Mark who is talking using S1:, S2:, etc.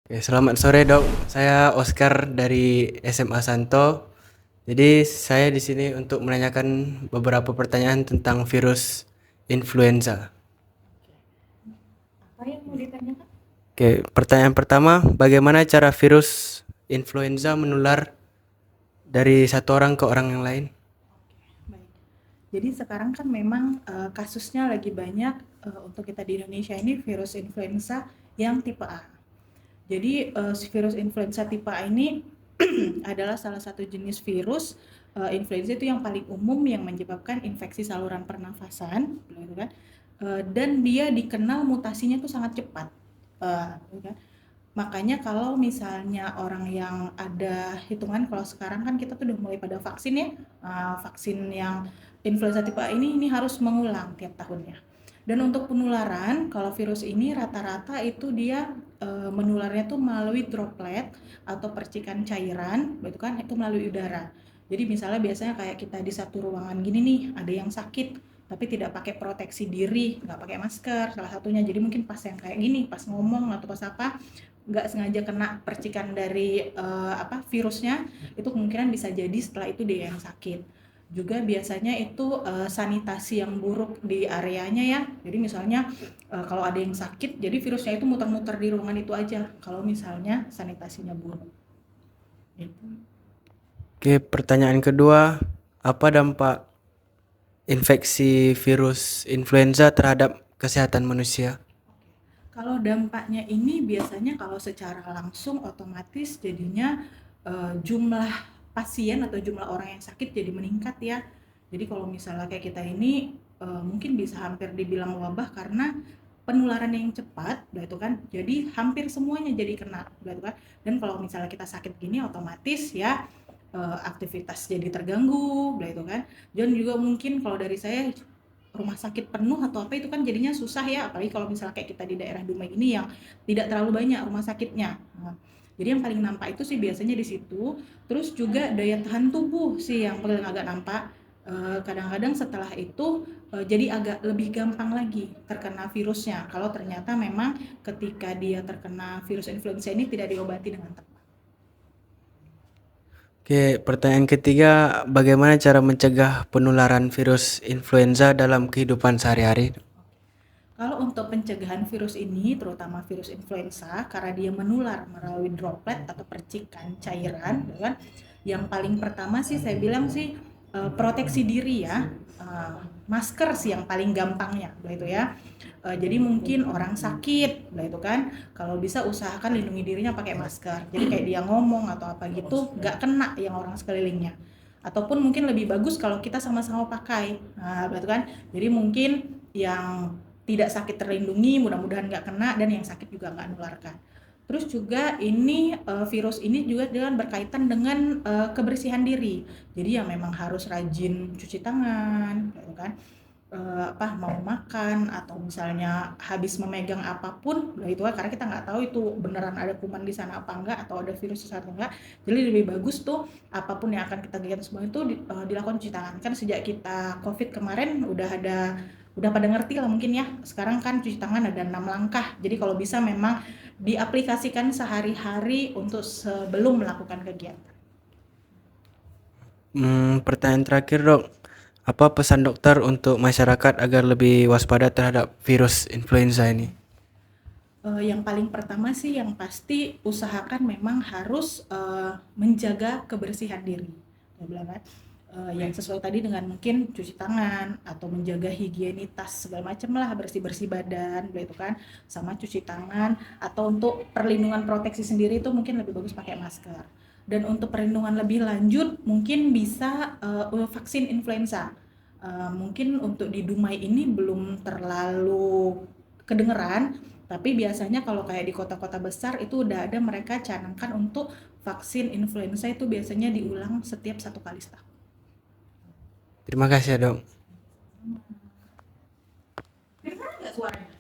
S1: Oke, selamat sore dok. Saya Oscar dari SMA Santo. Jadi saya di sini untuk menanyakan beberapa pertanyaan tentang virus influenza.
S2: Apa yang mau ditanyakan?
S1: Oke, pertanyaan pertama, bagaimana cara virus influenza menular dari satu orang ke orang yang lain?
S2: Baik. Jadi sekarang kan memang kasusnya lagi banyak untuk kita di Indonesia ini virus influenza yang tipe A. Jadi virus influenza tipe A ini adalah salah satu jenis virus influenza itu yang paling umum yang menyebabkan infeksi saluran pernafasan, gitu kan? Dan dia dikenal mutasinya tuh sangat cepat, gitu kan? Makanya kalau misalnya orang yang ada hitungan, kalau sekarang kan kita tuh udah mulai pada vaksin ya, vaksin yang influenza tipe A ini harus mengulang tiap tahunnya. Dan untuk penularan, kalau virus ini rata-rata itu dia menularnya tuh melalui droplet atau percikan cairan, itu kan itu melalui udara. Jadi misalnya biasanya kayak kita di satu ruangan gini nih, ada yang sakit, tapi tidak pakai proteksi diri, nggak pakai masker, salah satunya. Jadi mungkin pas yang kayak gini, pas ngomong atau pas apa, nggak sengaja kena percikan dari virusnya, itu kemungkinan bisa jadi setelah itu dia yang sakit. Juga biasanya itu sanitasi yang buruk di areanya ya. Jadi misalnya kalau ada yang sakit, jadi virusnya itu muter-muter di ruangan itu aja. Kalau misalnya sanitasinya buruk. Itu.
S1: Oke, pertanyaan kedua, apa dampak infeksi virus influenza terhadap kesehatan manusia?
S2: Kalau dampaknya ini biasanya kalau secara langsung otomatis jadinya jumlah pasien atau jumlah orang yang sakit jadi meningkat ya. Jadi kalau misalnya kayak kita ini mungkin bisa hampir dibilang wabah karena penularan yang cepat, udah itu kan. Jadi hampir semuanya jadi kena, udah itu kan. Dan kalau misalnya kita sakit gini otomatis ya aktivitas jadi terganggu, udah itu kan. Dan juga mungkin kalau dari saya rumah sakit penuh atau apa itu kan jadinya susah ya, apalagi kalau misalnya kayak kita di daerah Dumai ini yang tidak terlalu banyak rumah sakitnya. Nah, jadi yang paling nampak itu sih biasanya di situ. Terus juga daya tahan tubuh sih yang paling agak nampak. Kadang-kadang setelah itu jadi agak lebih gampang lagi terkena virusnya kalau ternyata memang ketika dia terkena virus influenza ini tidak diobati dengan tepat.
S1: Oke, pertanyaan ketiga, bagaimana cara mencegah penularan virus influenza dalam kehidupan sehari-hari?
S2: Kalau untuk pencegahan virus ini, terutama virus influenza, karena dia menular melalui droplet atau percikan cairan, ya kan? Yang paling pertama sih saya bilang sih proteksi diri ya, masker sih yang paling gampangnya, itu ya. Jadi mungkin orang sakit, itu kan, kalau bisa usahakan lindungi dirinya pakai masker. Jadi kayak dia ngomong atau apa gitu, nggak kena yang orang sekelilingnya. Ataupun mungkin lebih bagus kalau kita sama-sama pakai, nah, itu kan. Jadi mungkin yang tidak sakit terlindungi, mudah-mudahan nggak kena, dan yang sakit juga nggak nularkan. Terus juga ini virus ini juga dengan berkaitan dengan kebersihan diri. Jadi ya memang harus rajin cuci tangan, gitu kan. Mau makan atau misalnya habis memegang apapun, nah itu kan karena kita nggak tahu itu beneran ada kuman di sana apa enggak atau ada virus di sana atau enggak. Jadi lebih bagus tuh apapun yang akan kita kegiatan semua itu dilakukan cuci tangan. Kan sejak kita COVID kemarin udah pada ngerti lah mungkin ya. Sekarang kan cuci tangan ada 6 langkah. Jadi kalau bisa memang diaplikasikan sehari-hari untuk sebelum melakukan kegiatan.
S1: Pertanyaan terakhir dok, apa pesan dokter untuk masyarakat agar lebih waspada terhadap virus influenza ini?
S2: Yang paling pertama sih yang pasti usahakan memang harus menjaga kebersihan diri. Saya bilang kan, yang sesuai tadi dengan mungkin cuci tangan atau menjaga higienitas segala macam lah, bersih-bersih badan, itu kan, sama cuci tangan, atau untuk perlindungan proteksi sendiri itu mungkin lebih bagus pakai masker. Dan untuk perlindungan lebih lanjut mungkin bisa vaksin influenza. Mungkin untuk di Dumai ini belum terlalu kedengeran, tapi biasanya kalau kayak di kota-kota besar itu udah ada mereka canangkan untuk vaksin influenza itu biasanya diulang setiap 1 kali setahun.
S1: Terima kasih ya dok.
S2: Dengar nggak suaranya?